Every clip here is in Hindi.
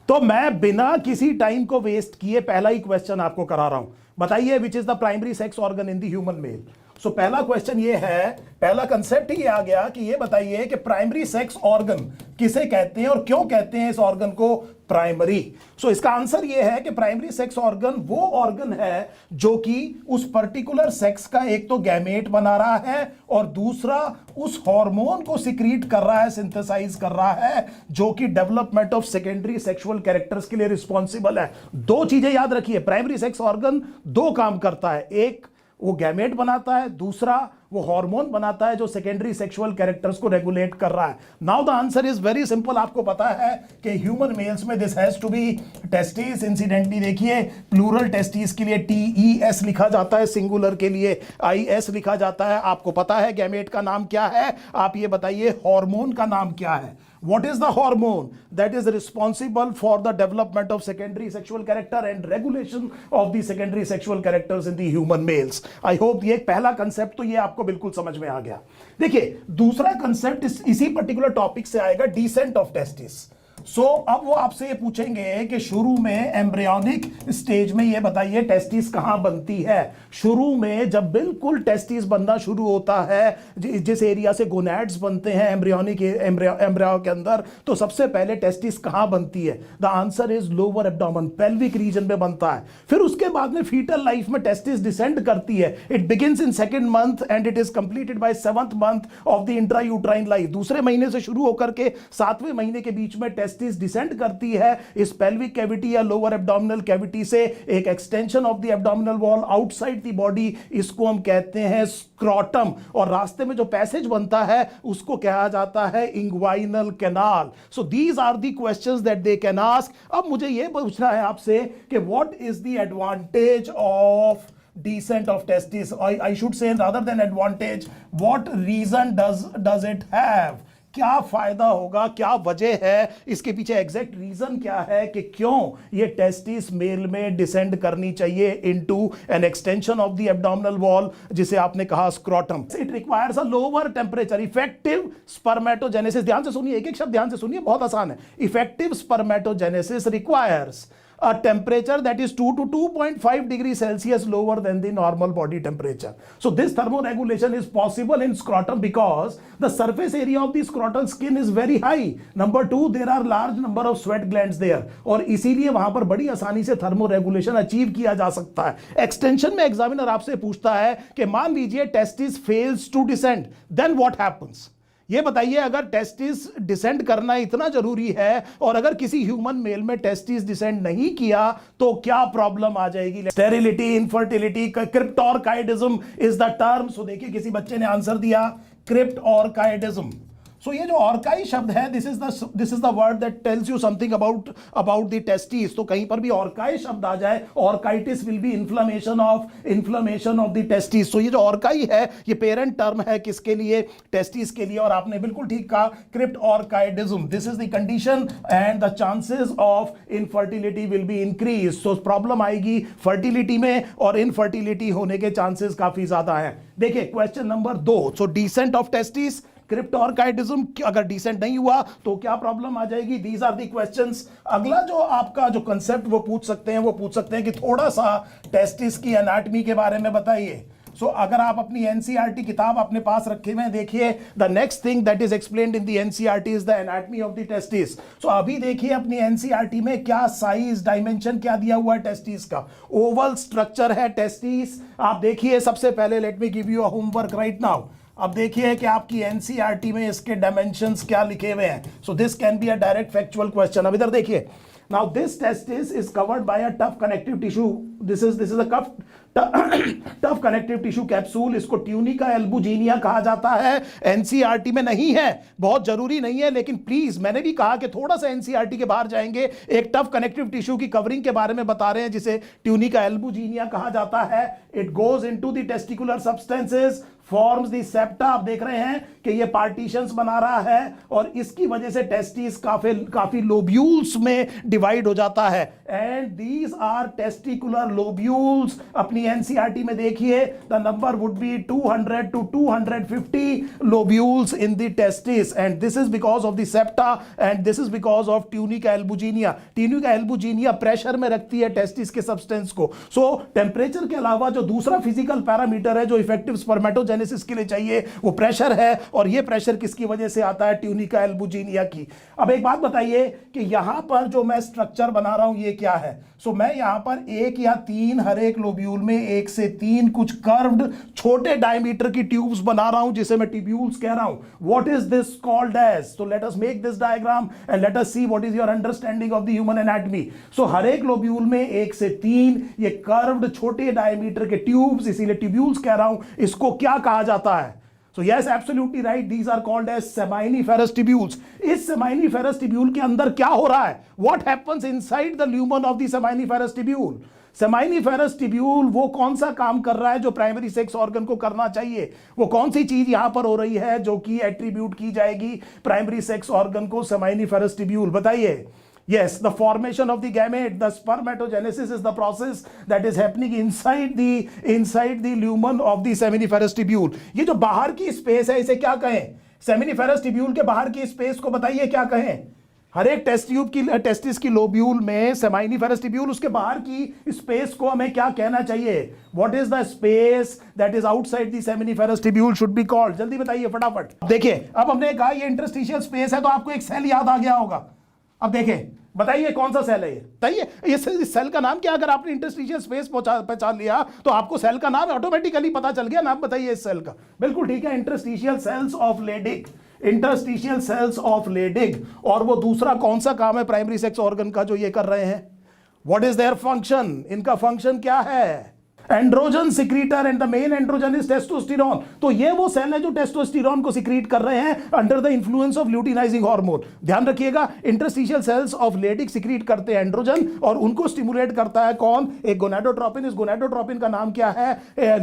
तो मैं बिना किसी टाइम को वेस्ट किए पहला ही क्वेश्चन आपको करा रहा हूं। बताइए which is the primary sex organ in the human male. So पहला क्वेश्चन ये है, पहला कंसेप्ट ही आ गया कि ये बताइए कि प्राइमरी सेक्स ऑर्गन किसे कहते हैं और क्यों कहते हैं इस ऑर्गन को प्राइमरी। सो इसका आंसर ये है कि प्राइमरी सेक्स ऑर्गन वो ऑर्गन है जो कि उस पर्टिकुलर सेक्स का एक तो गैमेट बना रहा है और दूसरा उस हार्मोन को सिक्रीट कर रहा है, सिंथेसाइज कर रहा है, जो कि development of secondary sexual characters के लिए रिस्पॉन्सिबल है। दो चीजें याद रखिए, प्राइमरी सेक्स ऑर्गन दो काम करता है, एक वो गैमेट बनाता है, दूसरा वो हार्मोन बनाता है जो सेकेंडरी सेक्सुअल कैरेक्टर्स को रेगुलेट कर रहा है। Now the answer is very simple. आपको पता है कि ह्यूमन मेल्स में this has to be testis. Incidentally देखिए प्लूरल टेस्टिस के लिए TES लिखा जाता है, सिंगुलर के लिए IS लिखा जाता है। आपको पता है गैमेट का नाम क्या है, आप ये बताइए हार्मोन का नाम क्या है। What is the hormone that is responsible for the development of secondary sexual character and regulation of the secondary sexual characters in the human males? I hope ये पहला कंसेप्ट तो ये आपको बिल्कुल समझ में आ गया। देखिए दूसरा कंसेप्ट इसी पर्टिकुलर टॉपिक से आएगा, डिसेंट ऑफ टेस्टिस। सो अब वो आपसे ये पूछेंगे कि शुरू में एम्ब्रियोनिक स्टेज में ये बताइए टेस्टिस कहां बनती है। शुरू में जब बिल्कुल टेस्टिस बनना शुरू होता है, जिस एरिया से गोनैड्स बनते हैं एम्ब्रियोनिक एम्ब्रियो के अंदर, तो सबसे पहले टेस्टिस कहां बनती है? The answer is lower abdomen, pelvic region में बनता है। फिर उसके बाद में फीटल लाइफ में टेस्टिस डिसेंड करती है। It begins in second month and it is completed by 7th month of the intrauterine life. दूसरे महीने से शुरू होकर के 7वें महीने के बीच में टेस्टिस डिसेंड करती है इस पेल्विक कैविटी या लोअर एब्डोमिनल कैविटी से एक extension of the abdominal wall outside the body. इसको हम कहते हैं स्क्रोटम, और रास्ते में जो पैसेज बनता है उसको कहा जाता है inguinal canal. So these are the questions that they can ask. अब मुझे यह पूछना है आपसे कि what is the advantage of descent of testis? I should say rather than advantage, what reason does it have? क्या फायदा होगा, क्या वजह है, इसके पीछे एग्जैक्ट रीजन क्या है कि क्यों ये टेस्टिस मेल में डिसेंड करनी चाहिए into an extension of the abdominal wall, जिसे आपने कहा scrotum. It requires a lower temperature. Effective spermatogenesis, ध्यान से सुनिए, एक एक शब्द ध्यान से सुनिए, बहुत आसान है। Effective spermatogenesis requires a temperature that is 2 to 2.5 degrees Celsius lower than the normal body temperature. So this thermoregulation is possible in scrotum because the surface area of the scrotal skin is very high. Number 2, there are large number of sweat glands there, और इसीलिए वहां पर बड़ी आसानी से थर्मोरेगुलेशन अचीव किया जा सकता है। एक्सटेंशन में एग्जामिनर आपसे पूछता है कि मान लीजिए testis fails to descend, then what happens? ये बताइए, अगर टेस्टिस डिसेंड करना इतना जरूरी है और अगर किसी ह्यूमन मेल में टेस्टिस डिसेंड नहीं किया तो क्या प्रॉब्लम आ जाएगी? Sterility, infertility, cryptorchidism is the term. So देखिए किसी बच्चे ने आंसर दिया क्रिप्टोर्काइडिज्म। सो ये जो ऑर्काई शब्द है, this is the word that tells you something about the testis. तो कहीं पर भी ऑर्काई शब्द आ जाए, orchitis will be inflammation of the testis. तो ये जो ऑर्काई है ये पेरेंट टर्म है किसके लिए? टेस्टिस के लिए। और आपने बिल्कुल ठीक कहा, cryptorchidism, this is the condition and the chances of infertility will be increase. So problem आएगी फर्टिलिटी में और इनफर्टिलिटी होने के चांसेस काफी ज्यादा हैं। देखिए question number 2, so descent of testis, cryptorchidism, अगर डिसेंट नहीं हुआ तो क्या प्रॉब्लम आ जाएगी? These are the questions. अगला जो आपका जो कंसेप्ट वो पूछ सकते हैं कि थोड़ा सा टेस्टिस की एनाटॉमी के बारे में बताइए। सो अगर आप अपनी एनसीईआरटी किताब अपने पास रखे हुए हैं, देखिए the next thing that is explained in the NCERT is the anatomy of the testis. So अभी देखिए अपनी एनसीईआरटी में क्या साइज, डायमेंशन क्या दिया हुआ है टेस्टिस का। ओवल स्ट्रक्चर है टेस्टिस। आप देखिए सबसे पहले, let me give you a homework right now. अब देखिए कि आपकी एनसीईआरटी में इसके डायमेंशंस क्या लिखे हुए हैं। So this can be a direct factual question. अब इधर देखिए, now this testis is covered by a tough connective tissue. This is a tough connective tissue capsule. इसको ट्यूनिका एल्बुजिनिया कहा जाता है। एनसीईआरटी में नहीं है, बहुत जरूरी नहीं है, लेकिन प्लीज, मैंने भी कहा कि थोड़ा सा एनसीईआरटी के बाहर जाएंगे, एक टफ कनेक्टिव टिश्यू की कवरिंग के बारे में बता रहे हैं जिसे ट्यूनिका एल्बुजिनिया कहा जाता है। It goes into the testicular substances forms the septa. आप देख रहे हैं कि ये पार्टीशंस बना रहा है और इसकी वजह से टेस्टिस काफी लोब्यूल्स में डिवाइड हो जाता है। And these are testicular lobules. अपनी एनसीईआरटी में देखिए, the number would be 200 to 250 lobules in the testis, and this is because of the septa and this is because of tunica albuginea. Tunica albuginea pressure में रखती है टेस्टिस के सब्सटेंस को। सो टेम्परेचर के अलावा जो दूसरा फिजिकल पैरामीटर है जो इफेक्टिव स्पर्मेटोजेनेसिस के लिए चाहिए वो प्रेशर है, और ये प्रेशर किसकी वजह से आता है? ट्यूनिका एल्बुजिनिया की। अब एक बात बताइए कि यहां पर जो मैं स्ट्रक्चर बना रहा हूं ये क्या है? सो मैं यहां पर 1 या 3 हर एक लोब्यूल में 1 से 3 कुछ कर्व्ड छोटे डायमीटर की ट्यूब्स बना रहा हूं जिसे मैं ट्यूब्यूल्स कह रहा हूं। What is this called as? So let us make this diagram and let us see what is your understanding of the human anatomy. So हर एक लोब्यूल में 1 से 3 ये कर्व्ड छोटे डायमीटर के ट्यूब्स, इसीलिए ट्यूब्यूल्स कह रहा हूं। इसको क्या कहा जाता है? So yes, absolutely right. These are called as seminiferous tubules. इस seminiferous tubule के अंदर क्या हो रहा है? What happens inside the lumen of the seminiferous tubule? Seminiferous tubule वो कौन सा काम कर रहा है जो प्राइमरी सेक्स ऑर्गन को करना चाहिए? वो कौन सी चीज यहां पर हो रही है जो कि एट्रीब्यूट की जाएगी प्राइमरी सेक्स ऑर्गन को? सेमाइनिफेरस ट्यूब्यूल। बताइए। Yes, the formation of the gamete, the spermatogenesis is the process that is happening inside the lumen of the seminiferous tubule. ये जो बाहर की स्पेस है इसे क्या कहें? सेमिनिफेरस ट्यूब्यूल के बाहर की स्पेस को बताइए क्या कहें? हर एक टेस्टिस की लोब्यूल में सेमाइनिफेरस ट्यूब्यूल, उसके बाहर की स्पेस को हमें क्या कहना चाहिए? What is the space that is outside the seminiferous tubule should be called? जल्दी बताइए फटाफट। देखिए, अब हमने कहा ये इंटरस्टिशियल स्पेस है तो आपको एक सेल याद आ गया होगा। अब देखें, बताइए कौन सा सेल है ये? बताइए इस सेल का नाम क्या? अगर आपने इंटरस्टिशियल स्पेस पहचान लिया तो आपको सेल का नाम ऑटोमेटिकली पता चल गया। नाम बताइए इस सेल का। बिल्कुल ठीक है, interstitial cells of Leydig. Interstitial cells of Leydig. और वो दूसरा कौन सा काम है प्राइमरी सेक्स ऑर्गन का जो ये कर रहे हैं? What is their function? इनका फंक्शन क्या है? Androgen secretor, and the main androgen is testosterone. तो ये वो सेल है जो टेस्टोस्टेरोन को सिक्रीट कर रहे हैं under the influence of luteinizing hormone. ध्यान रखिएगा, interstitial cells of Leydig secrete करते हैं एंड्रोजन, और उनको स्टिमुलेट करता है कौन? एक गोनाडोट्रोपिन। इस गोनाडोट्रोपिन का नाम क्या है?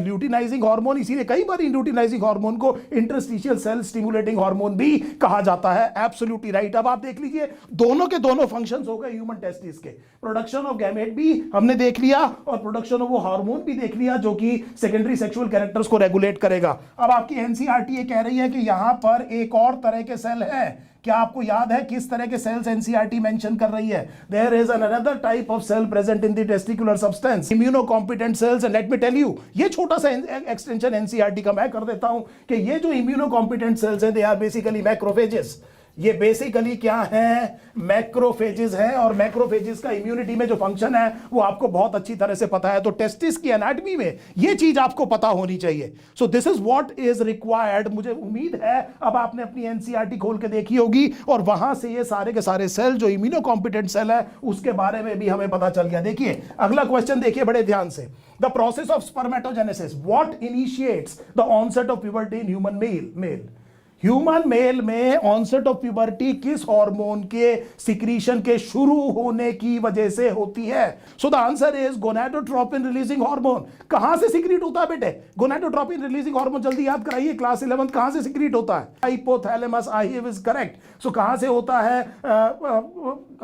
Luteinizing hormone. इसीलिए कई बार ल्यूटिनाइजिंग हार्मोन को इंटरस्टिशियल सेल स्टिमुलेटिंग हार्मोन भी कहा जाता है। Absolutely right. अब आप देख लीजिए, दोनों के दोनों फंक्शंस हो गए ह्यूमन टेस्टिस के। प्रोडक्शन ऑफ गैमेट भी हमने देख लिया और प्रोडक्शन ऑफ वो हार्मोन भी देख लिया जो कि सेकेंडरी सेक्सुअल कैरेक्टर्स को रेगुलेट करेगा। अब आपकी एनसीईआरटी ये कह रही है कि यहां पर एक और तरह के सेल है। क्या आपको याद है किस तरह के सेल्स एनसीईआरटी मेंशन कर रही है? There is another type of cell present in the testicular substance, immunocompetent cells. And let me tell you, ये छोटा सा एक्सटेंशन एनसीईआरटी का मैं कर देता हूं कि ये जो इम्यूनोकॉम्पिटेंट सेल्स हैं, दे आर बेसिकली मैक्रोफेजेस। ये बेसिकली क्या है? मैक्रोफेजेस हैं, और मैक्रोफेजेस का इम्यूनिटी में जो फंक्शन है वो आपको बहुत अच्छी तरह से पता है। तो टेस्टिस की एनाटॉमी में ये चीज आपको पता होनी चाहिए। सो this is what is required. मुझे उम्मीद है अब आपने अपनी एनसीईआरटी खोल के देखी होगी और वहां से ये सारे के सारे सेल जो इम्यूनोकॉम्पिटेंट सेल है उसके बारे में भी हमें पता चल गया। देखिए अगला क्वेश्चन देखिए बड़े ध्यान से। The process of spermatogenesis, what initiates the onset of puberty in human male? Human male में ऑनसेट ऑफ प्यूबर्टी किस हार्मोन के सिक्रीशन के शुरू होने की वजह से होती है? So the answer is gonadotropin releasing hormone. कहां से सिक्रीट होता है बेटे? गोनाडोट्रोपिन रिलीजिंग हार्मोन जल्दी याद कराइए, क्लास 11 कहां से सिक्रीट होता है? Hypothalamus. I is correct. So कहां से होता है?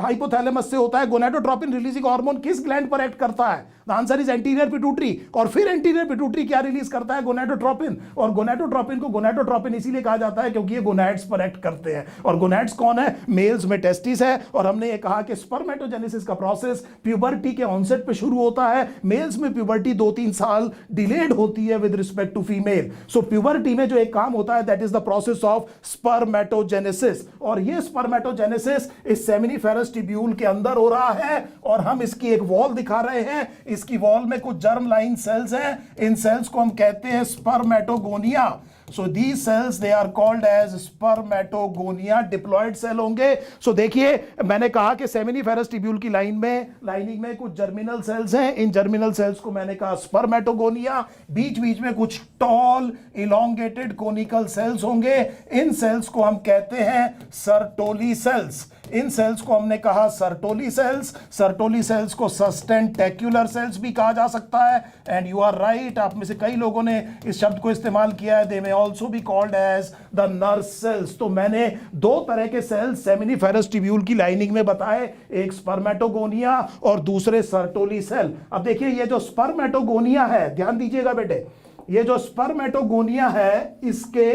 हाइपोथैलेमस से होता है। गोनाडोट्रोपिन रिलीजिंग हार्मोन किस ग्लैंड पर एक्ट करता है? The answer is anterior pituitary. और फिर एंटीरियर पिट्यूटरी क्या रिलीज करता है? गोनाडोट्रोपिन। और गोनाडोट्रोपिन को गोनाडोट्रोपिन इसीलिए कहा जाता है क्योंकि ये गोनैड्स पर एक्ट करते हैं। और गोनैड्स कौन है? मेल्स में टेस्टिस है। और हमने ये कहा कि स्पर्मेटोजेनेसिस का प्रोसेस प्यूबर्टी के ऑनसेट पे शुरू होता है। मेल्स में प्यूबर्टी 2-3 साल डिलेड होती है with respect to female. So puberty में जो एक काम होता है that is the process of spermatogenesis. और ये स्पर्मेटोजेनेसिस इस सेमिनिफेरस ट्यूब्यूल के अंदर हो रहा है। और हम इसकी एक वॉल दिखा रहे हैं। इसकी वॉल में कुछ जर्म लाइन सेल्स हैं। इन सेल्स को हम कहते हैं spermatogonia. So these cells they are called as spermatogonia, diploid cell होंगे। So देखिए मैंने कहा कि सेमिनिफेरस ट्यूब्यूल की लाइनिंग में कुछ जर्मिनल सेल्स हैं। इन जर्मिनल सेल्स को मैंने कहा स्पर्मेटोगोनिया। बीच बीच में कुछ टॉल इलोंगेटेड कोनिकल सेल्स होंगे। इन सेल्स को हम कहते हैं सर्टोली सेल्स। इन सेल्स को हमने कहा सर्टोली सेल्स। सर्टोली सेल्स को सस्टेंटेक्युलर सेल्स भी कहा जा सकता है। एंड यू आर राइट, आप में से कई लोगों ने इस शब्द को इस्तेमाल किया है, they may also be called as the nurse cells. तो मैंने दो तरह के सेल्स सेमिनिफेरस ट्यूब्यूल की लाइनिंग में बताए, एक स्पर्मेटोगोनिया और दूसरे सर्टोली सेल। अब देखिए ये जो स्पर्मेटोगोनिया है, ध्यान दीजिएगा बेटे, ये जो स्पर्मेटोगोनिया है, इसके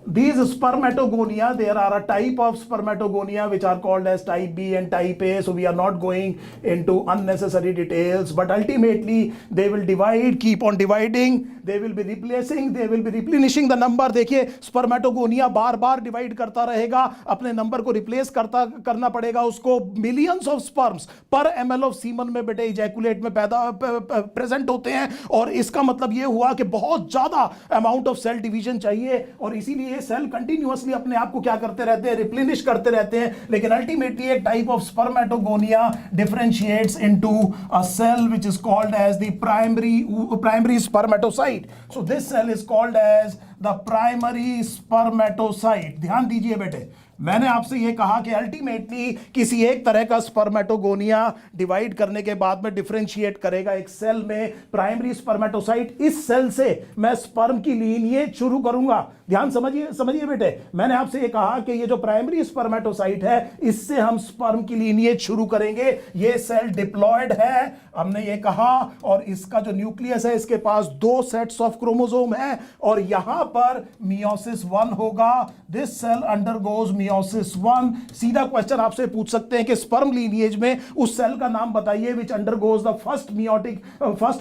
these spermatogonia, there are a type of spermatogonia which are called as type B and type A, so we are not going into unnecessary details, but ultimately they will divide, keep on dividing, they will be replacing, they will be replenishing the number। देखिए स्पर्मेटोगोनिया बार बार डिवाइड करता रहेगा, अपने नंबर को रिप्लेस करना पड़ेगा उसको। मिलियंस ऑफ स्पर्म्स पर ml ऑफ सीमन में बेटे इजैकुलेट में पैदा प्रेजेंट होते हैं, और इसका मतलब ये हुआ कि बहुत ज्यादा अमाउंट ऑफ सेल डिवीजन चाहिए, और इसीलिए ये सेल कंटिन्यूअसली अपने आप को क्या करते रहते हैं, रिप्लेनिश करते रहते हैं। लेकिन अल्टीमेटली एक type of spermatogonia differentiates into a cell which is called as the primary spermatocyte. So this cell is called as the primary spermatocyte. ध्यान दीजिए बेटे, मैंने आपसे यह कहा कि अल्टीमेटली किसी एक तरह का स्पर्मेटोगोनिया डिवाइड करने के बाद में डिफरेंशिएट करेगा एक सेल में प्राइमरी स्पर्मेटोसाइट। इस सेल से मैं स्पर्म की लीनिएज शुरू करूंगा। ध्यान समझिए बेटे, मैंने आपसे यह कहा कि ये जो प्राइमरी स्पर्मेटोसाइट है, इससे हम स्पर्म की लीनिएज शुरू करेंगे। ये सेल डिप्लॉयड है, हमने ये कहा, और इसका जो न्यूक्लियस है, इसके पास दो सेट्स ऑफ क्रोमोसोम है, और यहां पर मियोसिस 1 होगा। This cell undergoes meiosis 1। सीधा क्वेश्चन आपसे पूछ सकते हैं कि स्पर्म लीनिएज में उस सेल का नाम बताइए विच undergoes the first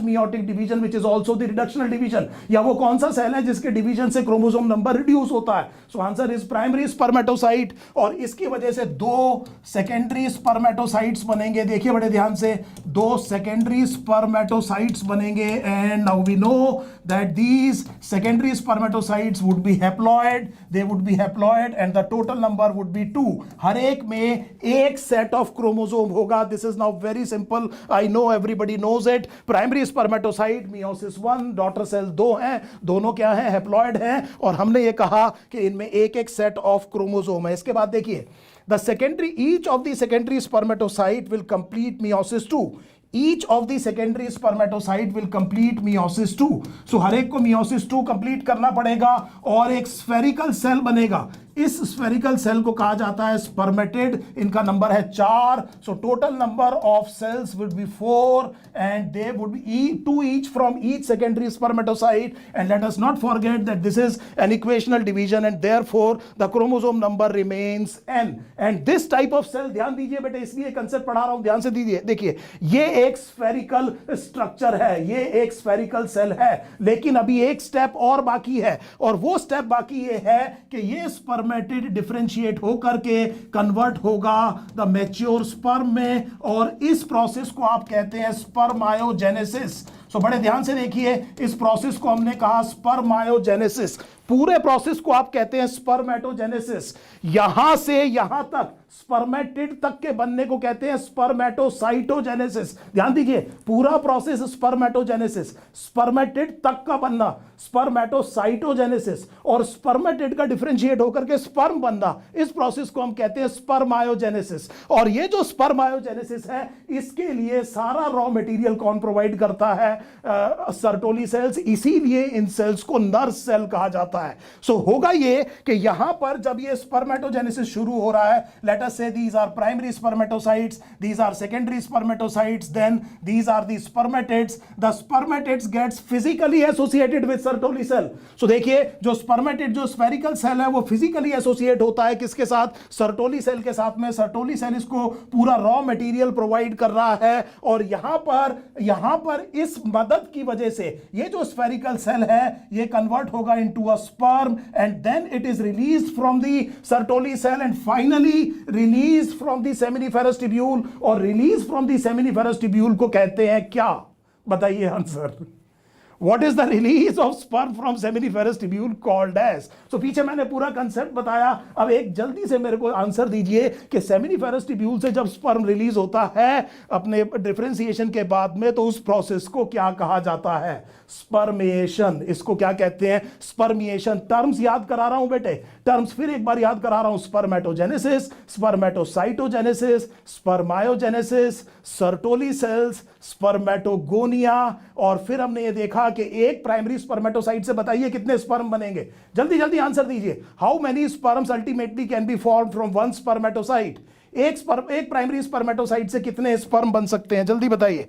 meiotic division which is also the reductional division. या वो कौन सा सेल है जिसके डिवीजन से क्रोमोसोम नंबर रिड्यूस होता है? So answer is primary spermatocyte. और इसकी वजह से दो सेकेंडरी स्पर्मेटोसाइट्स बनेंगे। देखिए बड़े ध्यान से, दो सेकेंडरी स्पर्मेटोसाइट्स बनेंगे, and now we know that these secondary spermatocytes would be haploid, they would be haploid, and the total number would be 2। हर एक में एक सेट ऑफ क्रोमोसोम होगा। This is now very simple, I know everybody knows it. Primary spermatocyte meiosis 1, daughter cell 2 हैं, दोनों क्या हैं, हैप्लॉयड हैं, और हमने ये कहा कि इनमें एक एक सेट ऑफ क्रोमोसोम है। इसके बाद देखिए, each of the secondary spermatocyte will complete meiosis 2। Each of the secondary spermatocyte will complete meiosis 2। So हर एक को meiosis 2 कंप्लीट करना पड़ेगा, और एक स्फेरिकल सेल बनेगा। इस स्फेरिकल सेल को कहा जाता है स्पर्मेटिड। इनका नंबर है 4। So total number of cells would be 4, and they would be 2 each from each secondary spermatocyte. And let us not forget that this is an equational division, and therefore the chromosome number remains n। And this type of cell, ध्यान दीजिए बेटे, इसलिए कंसेप्ट पढ़ा रहा हूं, ध्यान से दीजिए। देखिए ये एक स्फेरिकल स्ट्रक्चर है, ये एक स्फेरिकल सेल है, लेकिन अभी एक स्टेप और बाकी है, और वो स्टेप बाकी ये है कि ये स्पर्मेटिड डिफरेंशिएट होकर के कन्वर्ट होगा द मैच्योर स्पर्म में, और इस प्रोसेस को आप कहते हैं स्पर्मायोजेनेसिस। सो बड़े ध्यान से देखिए, इस प्रोसेस को हमने कहा स्पर्मायोजेनेसिस। पूरे प्रोसेस को आप कहते हैं स्पर्मेटोजेनेसिस। यहां से यहां तक स्पर्मेटिड तक के बनने को कहते हैं स्पर्मेटोसाइटोजेनेसिस। ध्यान दीजिए, पूरा प्रोसेस स्पर्मेटोजेनेसिस, स्पर्मेटिड तक का बनना स्पर्मेटोसाइटोजेनेसिस, और स्पर्मेटिड का डिफरेंशिएट होकर के स्पर्म बनना, इस प्रोसेस को हम कहते हैं स्पर्मायोजेनेसिस। और ये जो स्पर्मायोजेनेसिस है, इसके लिए सारा रॉ मटेरियल कौन प्रोवाइड करता है? Sertoli cells. इसीलिए इन सेल्स को नर्स सेल कहा जाता है। सो होगा ये कि यहां पर जब ये स्पर्मेटोजेनेसिस शुरू हो रहा है, let us say these are primary spermatocytes, these are secondary spermatocytes, then these are the spermatids. The spermatids gets physically associated with Sertoli cell. So देखिए, जो spermatid, जो spherical cell है, वो physically associate होता है किसके साथ? Sertoli cell के साथ में। Sertoli cell इसको पूरा raw material provide कर रहा है, और यहां पर इस मदद की वजह से ये जो spherical cell है, ये convert होगा into a sperm, and then it is released from the Sertoli cell, and finally released from the seminiferous tubule। और release from the seminiferous tubule को कहते हैं क्या? बताइए answer. What is the release of sperm from seminiferous tubule called as? So पीछे मैंने पूरा कंसेप्ट बताया, अब एक जल्दी से मेरे को आंसर दीजिए कि सेमिनिफेरस ट्यूब्यूल से जब स्पर्म रिलीज होता है अपने डिफरेंशिएशन के बाद में, तो उस प्रोसेस को क्या कहा जाता है? स्पर्मिएशन। इसको क्या कहते हैं? स्पर्मिएशन। टर्म्स याद करा रहा हूं बेटे, टर्म्स फिर एक बार याद करा रहा हूं। Spermatogenesis, spermatocytogenesis, स्पर्मायोजेनेसिस, Sertoli cells, spermatogonia, और फिर हमने ये देखा कि एक प्राइमरी स्पर्मेटोसाइट से बताइए कितने स्पर्म बनेंगे। जल्दी जल्दी आंसर दीजिए। How many sperms ultimately can be formed from one spermatocyte? एक प्राइमरी स्पर्मेटोसाइट से कितने स्पर्म बन सकते हैं? जल्दी बताइए।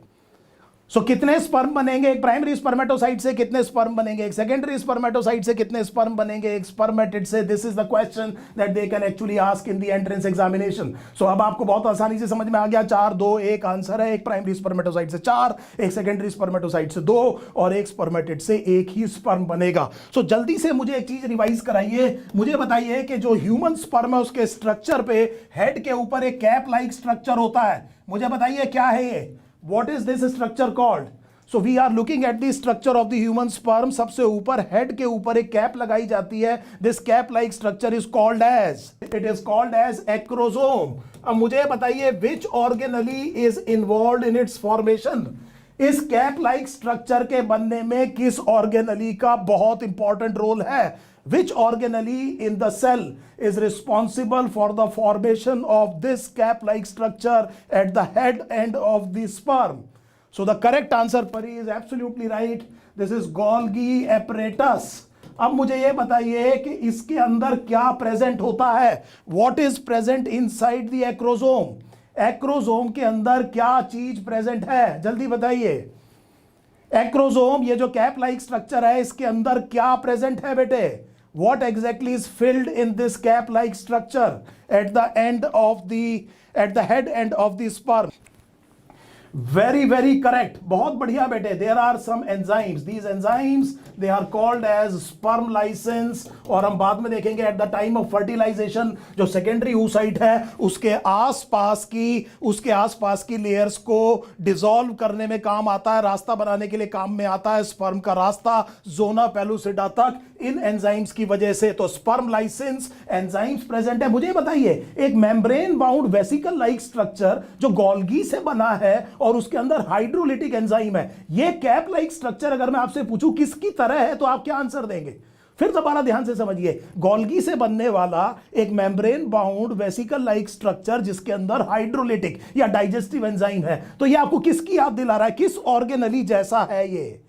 कितने स्पर्म बनेंगे एक प्राइमरी स्पर्मेटोसाइट से? कितने स्पर्म बनेंगे एक सेकेंडरी स्पर्मेटोसाइट से? कितने स्पर्म बनेंगे एक स्पर्मेटिड से? This is the question that they can actually ask in the entrance examination. So अब आपको बहुत आसानी से समझ में आ गया। 4, 2, 1 आंसर है। एक प्राइमरी स्पर्मेटोसाइट से 4, एक सेकेंडरी स्पर्मेटोसाइट से 2, और एक स्पर्मेटिड से 1 ही स्पर्म बनेगा। सो जल्दी से मुझे एक चीज रिवाइज कराइए। मुझे बताइए कि जो ह्यूमन स्पर्म है उसके स्ट्रक्चर पे हेड के ऊपर एक कैप लाइक स्ट्रक्चर होता है। मुझे बताइए क्या है ये? What is this structure called? So we are looking at the structure of the human sperm. सबसे ऊपर हेड के ऊपर एक कैप लगाई जाती है. This cap like structure is called as, it is called as acrosome. अब मुझे बताइए which organelle is involved in its formation? इस कैप लाइक स्ट्रक्चर के बनने में किस ऑर्गेनली का बहुत इंपॉर्टेंट रोल है? Which organelle in the cell is responsible for the formation of this cap-like structure at the head end of the sperm? So the correct answer, Pari, is absolutely right. This is Golgi apparatus. अब मुझे ये बताइए कि इसके अंदर क्या प्रेजेंट होता है? What is present inside the acrosome? Acrosome के अंदर क्या चीज प्रेजेंट है? जल्दी बताइए। एक्रोसोम, ये जो कैप लाइक स्ट्रक्चर है, इसके अंदर क्या प्रेजेंट है बेटे? What exactly is filled in this cap-like structure at the head end of the sperm? Very, very correct. बहुत बढ़िया बेटे. There are some enzymes. These enzymes, they are called as sperm lysins. और हम बाद में देखेंगे at the time of fertilization जो secondary oocyte है उसके आसपास की layers को dissolve करने में काम आता है, रास्ता बनाने के लिए काम में आता है sperm का रास्ता zona pellucida तक इन एंजाइम्स की वजह से। तो स्पर्म लाइसेंस एंजाइम्स प्रेजेंट है। मुझे बताइए एक membrane bound vesicle like structure जो गोल्गी से बना है और उसके अंदर हाइड्रोलिटिक एंजाइम है, ये कैप लाइक स्ट्रक्चर अगर मैं आपसे पूछूं किसकी तरह है तो आप क्या आंसर देंगे? फिर दोबारा ध्यान से समझिए। गोल्गी से बनने वाला एक membrane bound vesicle like structure जिसके अंदर हाइड्रोलिटिक या डाइजेस्टिव एंजाइम है, तो ये आपको किसकी याद दिला रहा है? किस ऑर्गेनली जैसा है ये?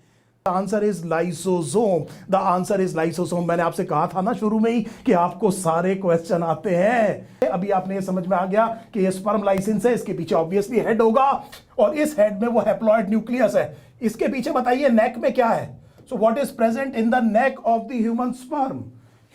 Answer is lysosome. The answer is lysosome. मैंने आपसे कहा था ना शुरू में ही कि आपको सारे क्वेश्चन आते हैं। अभी आपने ये समझ में आ गया कि ये स्पर्म लाइसेंस है, इसके पीछे ऑब्वियसली हेड होगा और इस हेड में वो हैप्लॉइड न्यूक्लियस है। इसके पीछे बताइए नेक में क्या है? So what is present in the neck of the human sperm?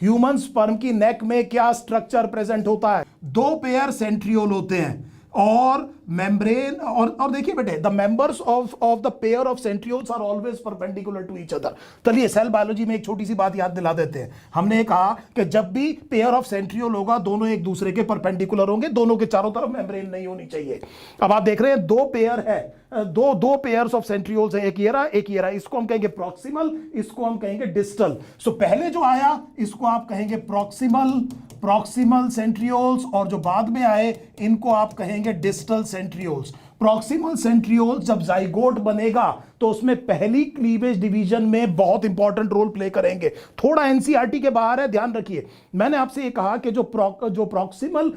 Human sperm की नेक में क्या स्ट्रक्चर प्रेजेंट होता है? 2 पेयर सेंट्रियोल होते हैं और मेम्ब्रेन, और देखिए बेटे the members of the pair of centrioles are always perpendicular to each other. चलिए सेल बायोलॉजी में एक छोटी सी बात याद दिला देते हैं। हमने कहा कि जब भी पेयर ऑफ सेंट्रियोल होगा दोनों एक दूसरे के परपेंडिकुलर होंगे, दोनों के चारों तरफ मेम्ब्रेन नहीं होनी चाहिए। अब आप देख रहे हैं 2 पेयर है, दो पेयर्स ऑफ सेंट्रियोल्स है, एक ये रहा एक ये रहा। इसको हम कहेंगे प्रॉक्सिमल, इसको हम कहेंगे डिस्टल। सो पहले जो आया इसको आप कहेंगे प्रॉक्सिमल सेंट्रियोल्स और जो बाद में आए इनको आप कहेंगे डिस्टल सेंट्रियोल्स। प्रॉक्सिमल सेंट्रियोल्स जब जाइगोट बनेगा तो उसमें पहली क्लीवेज डिवीजन में बहुत इंपॉर्टेंट रोल प्ले करेंगे। थोड़ा एनसीईआरटी के बाहर है, ध्यान रखिए। मैंने आपसे ये कहा कि जो प्रॉक्सिमल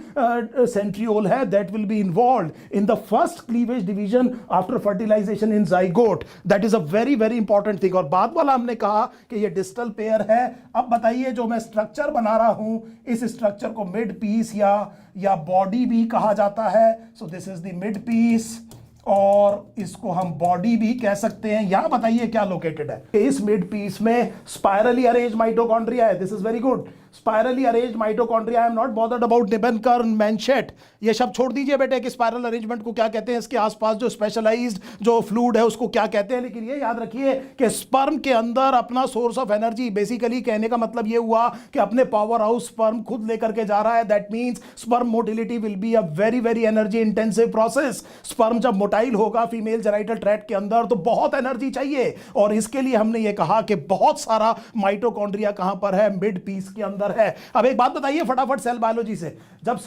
सेंट्रियोल है that will be involved in the first cleavage division after fertilisation in zygote. That is a very very important thing. और बाद वाला हमने कहा कि ये डिस्टल पेयर है। अब बताइए जो मैं स्ट्रक्चर बना रहा हूं इस स्ट्रक्चर को मिड पीस या बॉडी भी कहा जाता है। So this is the mid piece और इसको हम बॉडी भी कह सकते हैं। यहां बताइए क्या लोकेटेड है? इस मिड पीस में स्पाइरली अरेंज माइटोकॉन्ड्रिया है। This is very good. Spirally arranged mitochondria, I am not bothered about Nebenkern manchette, ये शब्द छोड़ दीजिए बेटे कि स्पाइरल अरेंजमेंट को क्या कहते हैं, इसके आसपास जो स्पेशलाइज्ड जो फ्लूइड है उसको क्या कहते हैं। लेकिन ये याद रखिए कि स्पर्म के अंदर अपना सोर्स ऑफ एनर्जी, बेसिकली कहने का मतलब ये हुआ कि अपने पावर हाउस स्पर्म खुद लेकर के जा रहा है। That means sperm motility will be a very very energy intensive process. Sperm जब मोटाइल होगा फीमेल जेनिटल ट्रैक्ट के अंदर तो बहुत एनर्जी चाहिए, और इसके लिए हमने ये कहा कि बहुत सारा माइटोकॉन्ड्रिया कहां पर है, मिड पीस के अंदर है। अब एक बात बताइए फटाफट सेल बायोलॉजी से, जब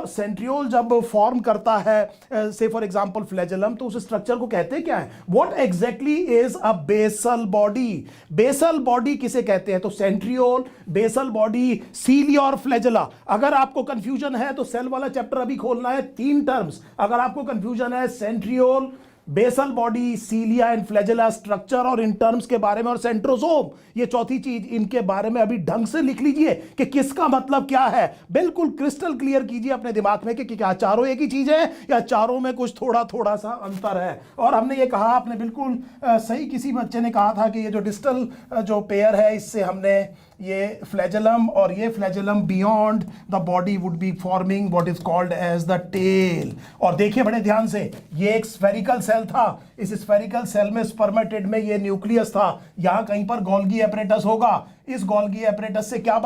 सेंट्रियोल जब फॉर्म करता है से फॉर एग्जांपल फ्लैजेलम, तो उस स्ट्रक्चर को कहते क्या है, what exactly is a basal body. Basal body किसे कहते हैं, तो सेंट्रियोल, बेसल बॉडी, सीलिया और फ्लैजेला। अगर आपको कंफ्यूजन है तो सेल वाला चैप्टर अभी खोलना है, 3 टर्म्स अगर आपको कंफ्यूजन है, centriole, basal body, cilia and flagella structure और इन टर्म्स के बारे में, और सेंट्रोसोम ये चौथी चीज, इनके बारे में अभी ढंग से लिख लीजिए कि किसका मतलब क्या है, बिल्कुल क्रिस्टल क्लियर कीजिए अपने दिमाग में कि क्या चारों एक ही चीज है या चारों में कुछ थोड़ा थोड़ा सा अंतर है। और हमने ये कहा, आपने बिल्कुल सही, किसी बच्चे ने कहा था कि ये जो डिस्टल जो पेयर है इससे हमने ये फ्लैजेलम और ये flagellum beyond the body would be forming what is called as the tail. और देखिए बड़े ध्यान से, ये एक स्फेरिकल सेल था, इस स्फेरिकल सेल में स्पर्मेटिड में ये न्यूक्लियस था, यहां कहीं पर गोल्गी एपरेटस होगा, इस गोल्गी एपरेटस से क्या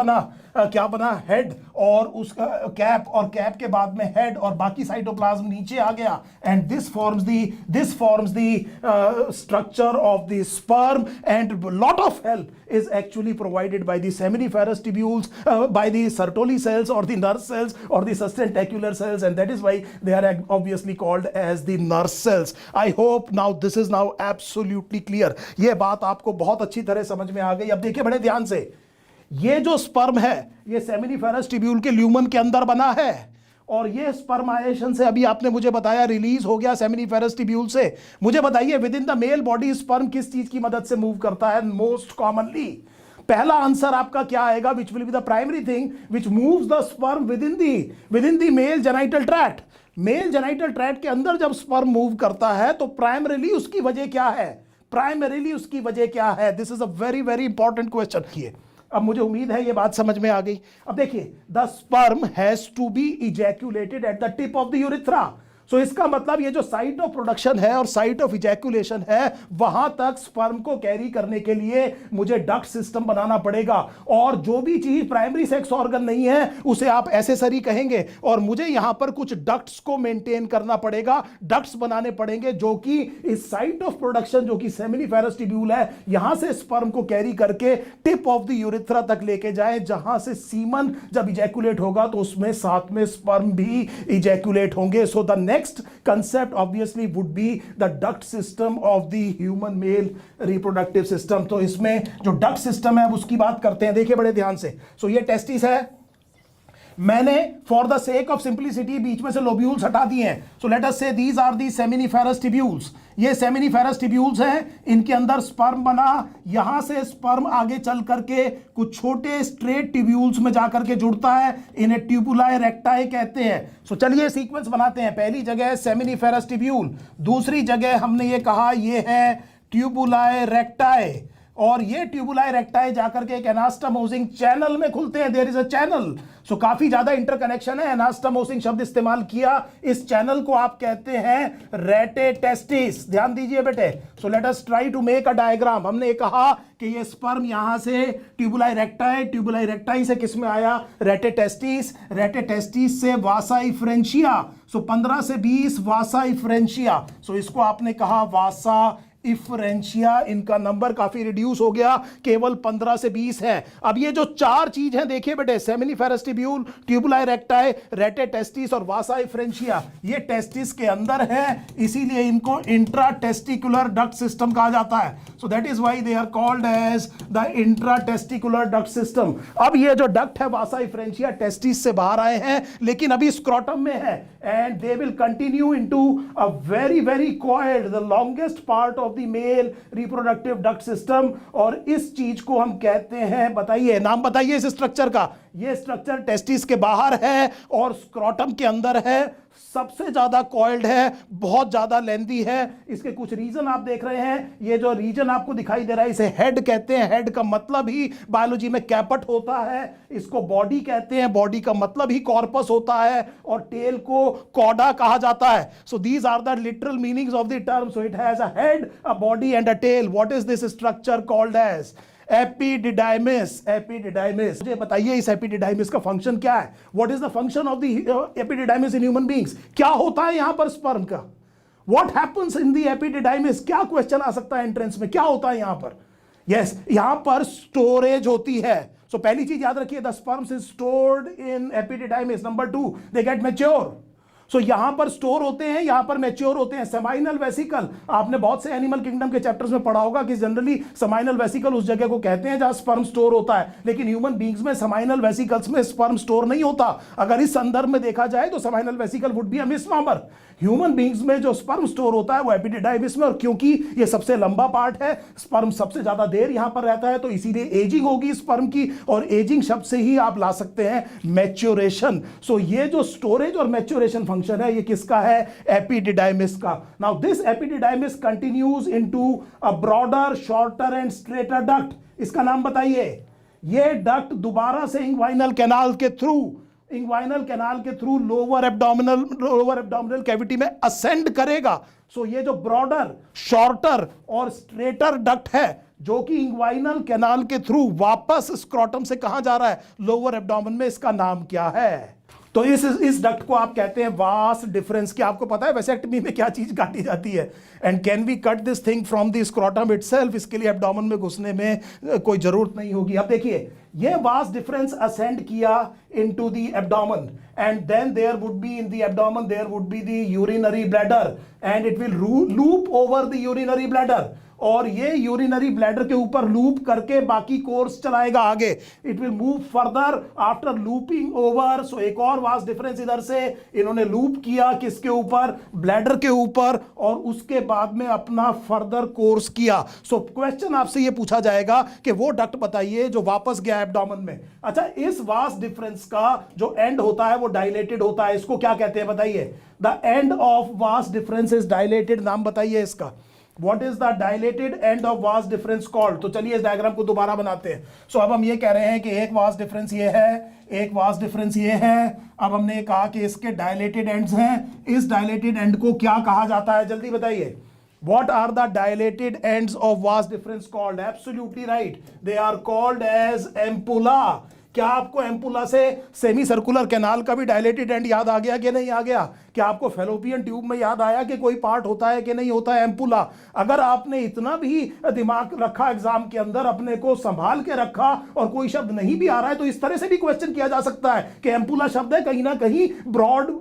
बना हेड और उसका कैप, और कैप के बाद में हेड और बाकी साइटोप्लाज्म नीचे आ गया, and this forms the structure of the sperm, and lot of help is actually provided by the seminiferous tubules, by the Sertoli cells or the nurse cells or the sustentacular cells, and that is why they are obviously called as the nurse cells. I hope now this is now absolutely clear. ये बात आपको बहुत अच्छी तरह समझ में आ गई। अब देखिए बड़े ध्यान से, ये जो स्पर्म है ये सेमिनिफेरस ट्यूब्यूल के ल्यूमन के अंदर बना है, और ये स्पर्माइजेशन से अभी आपने मुझे बताया रिलीज हो गया सेमिनिफेरस ट्यूब्यूल से। मुझे बताइए within the male body sperm किस चीज की मदद से मूव करता है मोस्ट कॉमनली? पहला आंसर आपका क्या आएगा, which will be the primary thing which moves the sperm with in the mail genital tract. Mail genital tract के अंदर जब स्पर्म मूव करता है तो प्राइमरीली उसकी वजह क्या है? This is a very very important question. अब मुझे उम्मीद है ये बात समझ में आ गई। अब देखिए, the sperm has to be ejaculated at the tip of the urethra. So इसका मतलब ये जो साइट ऑफ प्रोडक्शन है और साइट ऑफ इजैक्यूलेशन है, वहां तक स्पर्म को कैरी करने के लिए मुझे डक्ट सिस्टम बनाना पड़ेगा, और जो भी चीज प्राइमरी सेक्स ऑर्गन नहीं है उसे आप एसेसरी कहेंगे, और मुझे यहां पर कुछ डक्ट्स को मेंटेन करना पड़ेगा, डक्ट्स बनाने पड़ेंगे जो कि इस साइट ऑफ प्रोडक्शन जो कि सेमिनिफेरस ट्यूब्यूल है, यहां से स्पर्म को कैरी करके टिप ऑफ द यूरेथ्रा तक लेके जाए, जहां से सीमन जब इजैक्यूलेट होगा तो उसमें साथ में स्पर्म भी इजैक्यूलेट होंगे। So the next concept obviously would be the duct system of the human male reproductive system। तो इसमें जो duct system है उसकी बात करते हैं, देखिए बड़े ध्यान से। सो ये टेस्टिस है, मैंने for the sake of simplicity बीच में से लोब्यूल्स हटा दिए हैं। सो let us say these are the seminiferous tubules. ये सेमिनिफेरस ट्यूब्यूल्स हैं, इनके अंदर स्पर्म बना, यहां से स्पर्म आगे चल करके कुछ छोटे स्ट्रेट ट्यूब्यूल्स में जाकर के जुड़ता है, इन्हें ट्यूबुलाए रेक्टाए कहते हैं। सो चलिए सीक्वेंस बनाते हैं। पहली जगह सेमिनिफेरस ट्यूब्यूल, दूसरी जगह हमने ये कहा ये है ट्यूबुलाए रेक्टाए, और ये ट्यूबुलाए रेक्टाए जाकर के एक एनास्टमोसिंग चैनल में खुलते हैं। There is a channel. So काफी ज्यादा इंटरकनेक्शन है, एनास्टमोसिंग शब्द इस्तेमाल किया। इस चैनल को आप कहते हैं रेटे टेस्टिस। ध्यान दीजिए बेटे। So let us try to make a diagram. हमने कहा कि ये स्पर्म यहां से ट्यूबुलाए रेक्टाई से किस में आया, रेटे टेस्टिस से वासा इफ्रेंशिया। सो 15 से 20 वासा इफ्रेंशिया। सो इसको आपने कहा वासा इफ्रेंशिया, इनका नंबर काफी रिड्यूस हो गया, केवल 15 से 20 है। अब ये जो 4 चीज हैं देखिए बेटे, सेमिनिफेरस ट्यूब्यूल, ट्यूबुलाए रेक्टाए, रेटे टेस्टिस और वासा इफ्रेंशिया, ये टेस्टिस के अंदर है, इसीलिए इनको इंट्रा टेस्टिकुलर डक्ट सिस्टम कहा जाता है। So that is why they are called as the intra testicular duct system. अब ये जो डक्ट है वासा इफ्रेंशिया टेस्टिस से बाहर आए हैं, लेकिन अभी स्क्रोटम में है, and they will continue into a very very coiled, the longest part of the male reproductive duct system. और इस चीज को हम कहते हैं, बताइए नाम बताइए इस स्ट्रक्चर का, ये स्ट्रक्चर टेस्टिस के बाहर है और स्क्रोटम के अंदर है, सबसे ज्यादा कॉइल्ड है, बहुत ज्यादा लेंथी है। इसके कुछ रीजन आप देख रहे हैं, ये जो रीजन आपको दिखाई दे रहा है इसे हेड कहते हैं। हेड का मतलब ही बायोलॉजी में कैपट होता है। इसको बॉडी कहते हैं, बॉडी का मतलब ही कॉर्पस होता है, और टेल को कॉडा कहा जाता है। So these are the literal meanings of the term. So it has a head, a body and a tail. What is this structure called as? Epididymis. Epididymis, मुझे बताइए इस एपिडिडाइमिस का फंक्शन क्या है? What is the function of the epididymis in human beings? क्या होता है यहां पर स्पर्म का? What happens in the epididymis? क्या क्वेश्चन आ सकता है एंट्रेंस में, क्या होता है यहां पर? यस, यहां पर स्टोरेज होती है। सो पहली चीज याद रखिए, the sperms is stored in epididymis. Number 2, they get mature. So यहां पर स्टोर होते हैं, यहां पर मैच्योर होते हैं। सेमाइनल वेसिकल, आपने बहुत से एनिमल किंगडम के चैप्टर्स में पढ़ा होगा कि जनरली सेमाइनल वेसिकल उस जगह को कहते हैं जहां स्पर्म स्टोर होता है, लेकिन ह्यूमन बीइंग्स में सेमाइनल वेसिकल्स में स्पर्म स्टोर नहीं होता। अगर इस संदर्भ में देखा जाए तो seminal vesicle would be a misnomer. Human beings में जो स्पर्म स्टोर होता है वो एपिडिडाइमिस में, और क्योंकि ये सबसे लंबा पार्ट है, स्पर्म सबसे ज्यादा देर यहां पर रहता है, तो इसीलिए एजिंग होगी स्पर्म की, और एजिंग शब्द से ही आप ला सकते हैं मैच्योरेशन। सो ये जो स्टोरेज और मैच्योरेशन फंक्शन है ये किसका है? एपिडिडाइमिस का। Now this epididymis continues into a broader, shorter and straighter duct. इसका नाम बताइए। ये डक्ट दोबारा से इंग्वाइनल कैनाल के थ्रू लोअर एब्डोमिनल कैविटी में असेंड करेगा। सो ये जो ब्रॉडर, शॉर्टर और स्ट्रेटर डक्ट है जो कि इंग्वाइनल कैनाल के थ्रू वापस स्क्रोटम से कहां जा रहा है? लोअर एब्डोमेन में। इसका नाम क्या है? तो इस डक्ट को आप कहते हैं वास डिफरेंस। क्या आपको पता है वैसेक्टमी में क्या चीज काटी जाती है? And can we cut this thing from the scrotum itself? इसके लिए एब्डोमेन में घुसने में कोई जरूरत नहीं होगी। अब देखिए, ये वास डिफरेंस असेंड किया into the abdomen, and then there would be in the abdomen there would be the urinary bladder, and it will loop over the urinary bladder, और ये यूरिनरी ब्लैडर के ऊपर लूप करके बाकी कोर्स चलाएगा आगे। It will move further after looping over. So एक और वास डिफरेंस इधर से इन्होंने लूप किया, किसके ऊपर? ब्लैडर के ऊपर, और उसके बाद में अपना फर्दर कोर्स किया। सो क्वेश्चन आपसे ये पूछा जाएगा कि वो डक्ट बताइए जो वापस गया एब्डोमेन में। अच्छा, इस वास डिफरेंस का जो एंड होता है वो डायलेटेड होता है। इसको क्या कहते हैं बताइए? The end of vas deferens is dilated. नाम बताइए इसका। What is the dilated end of vas difference called? तो चलिए इस डायग्राम को दोबारा बनाते हैं। सो अब हम ये कह रहे हैं कि एक वास डिफरेंस ये है, एक वास डिफरेंस ये है। अब हमने कहा कि इसके डायलेटेड एंड्स हैं। इस डायलेटेड एंड को क्या कहा जाता है? जल्दी बताइए। What are the dilated ends of vas difference called? Absolutely right. They are called as ampulla. क्या आपको एम्पुला से सेमी सर्कुलर कैनाल का भी डायलेटेड एंड याद आ गया कि नहीं आ गया? क्या आपको फेलोपियन ट्यूब में याद आया कि कोई पार्ट होता है कि नहीं होता है एम्पुला? अगर आपने इतना भी दिमाग रखा एग्जाम के अंदर, अपने को संभाल के रखा, और कोई शब्द नहीं भी आ रहा है, तो इस तरह से भी क्वेश्चन किया जा सकता है कि एम्पुला शब्द है, कहीं ना कहीं ब्रॉड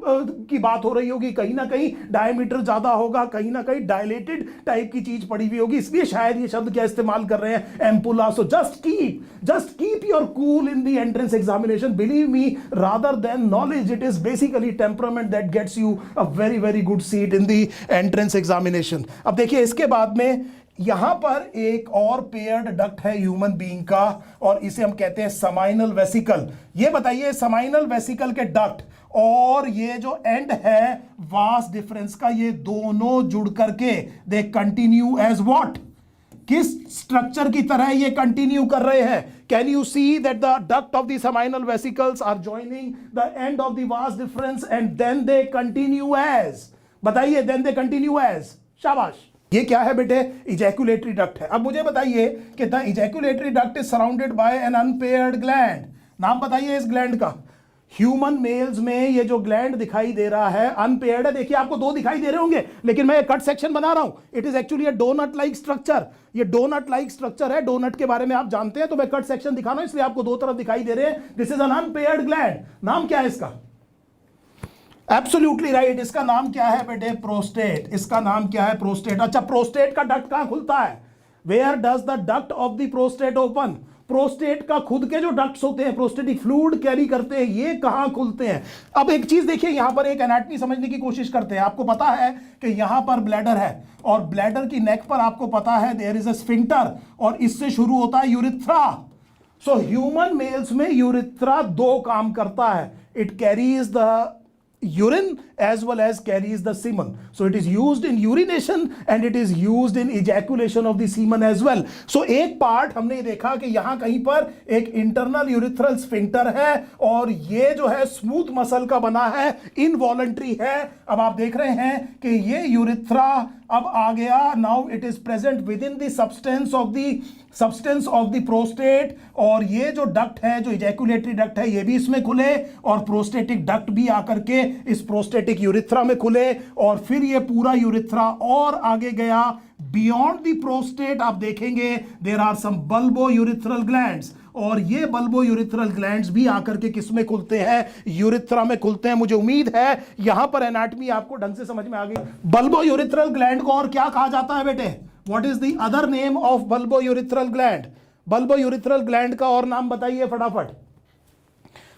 की बात हो रही होगी, कहीं ना कहीं डायमीटर ज्यादा होगा, कहीं ना कहीं डायलेटेड टाइप की चीज पड़ी हुई होगी, इसलिए शायद ये शब्द क्या इस्तेमाल कर रहे हैं? Ampulla. So just keep your cool in the entrance examination. Believe me, rather than knowledge, it is basically temperament that gets you a very good seat in the entrance examination. अब देखिए, इसके बाद में यहां पर एक और पेयर्ड डक्ट है ह्यूमन बीइंग का, और इसे हम कहते हैं समाइनल वेसिकल। ये बताइए, समाइनल वेसिकल के डक्ट और ये जो एंड है वास डिफरेंस का, ये दोनों जुड़ करके दे कंटिन्यू एज व्हाट? किस स्ट्रक्चर की तरह ये कंटिन्यू कर रहे हैं? Can you see that the duct of the seminal vesicles are joining the end of the vas deferens and then they continue as? बताइए, देन दे कंटिन्यू एज। शाबाश। ये क्या है बेटे? इजैकुलेटरी डक्ट है। अब मुझे बताइए कि the ejaculatory duct is surrounded by an unpaired gland. नाम बताइए इस ग्लैंड का। ह्यूमन मेल्स में ये जो ग्लैंड दिखाई दे रहा है अनपेयर्ड है। देखिए, आपको दो दिखाई दे रहे होंगे, लेकिन मैं कट सेक्शन बना रहा हूं। It is actually a doughnut like structure. ये डोनट लाइक स्ट्रक्चर है, डोनट के बारे में आप जानते हैं, तो मैं कट सेक्शन दिखा रहा हूं, इसलिए आपको दो तरफ दिखाई दे रहे हैं। This is N unpaired gland. नाम क्या है इसका? Absolutely right. इसका नाम क्या है बेटे? प्रोस्टेट। इसका नाम क्या है? प्रोस्टेट। अच्छा, प्रोस्टेट का डक्ट कहां खुलता है? Where does the duct of the prostate open? Prostate का खुद के जो डक्ट्स होते हैं, प्रोस्टेटिक फ्लूइड कैरी करते हैं, ये कहां खुलते हैं? अब एक चीज देखिए, यहां पर एक एनाटॉमी समझने की कोशिश करते हैं। आपको पता है कि यहां पर ब्लैडर है, और ब्लैडर की नेक पर आपको पता है देयर इज अ स्फिंक्टर, और इससे शुरू होता है यूरिथ्रा। सो ह्यूमन मेल्स में यूरिथ्रा दो काम करता है, it carries the urine as well as carries the semen. So it is used in urination and it is used in ejaculation of the semen as well. So एक पार्ट हमने देखा कि यहां कहीं पर एक इंटरनल यूरिथ्रल स्फिंक्टर है और ये जो है स्मूथ मसल का बना है, इनवॉलंटरी है। अब आप देख रहे हैं कि ये यूरिथ्रा अब आ गया, now it is present with in the substance of the prostate, और ये जो डक्ट है, जो इजैकुलेटरी डक्ट है, ये भी इसमें खुले और प्रोस्टेटिक डक्ट भी आकर के इस प्रोस्टेटिक यूरिथ्रा में खुले, और फिर ये पूरा यूरिथ्रा और आगे गया बियॉन्ड द प्रोस्टेट। आप देखेंगे there are some bulbo urethral glands, और ये बल्बो यूरिथ्रल ग्लैंड्स भी आकर के किस में खुलते हैं, यूरिथ्रा में खुलते हैं। मुझे उम्मीद है यहां पर एनाटॉमी आपको ढंग से समझ में आ गई। बल्बो यूरिथ्रल ग्लैंड को और क्या कहा जाता है बेटे? What is the other name of bulbo urethral gland? Bulbo urethral gland का और नाम बताइए फटाफट।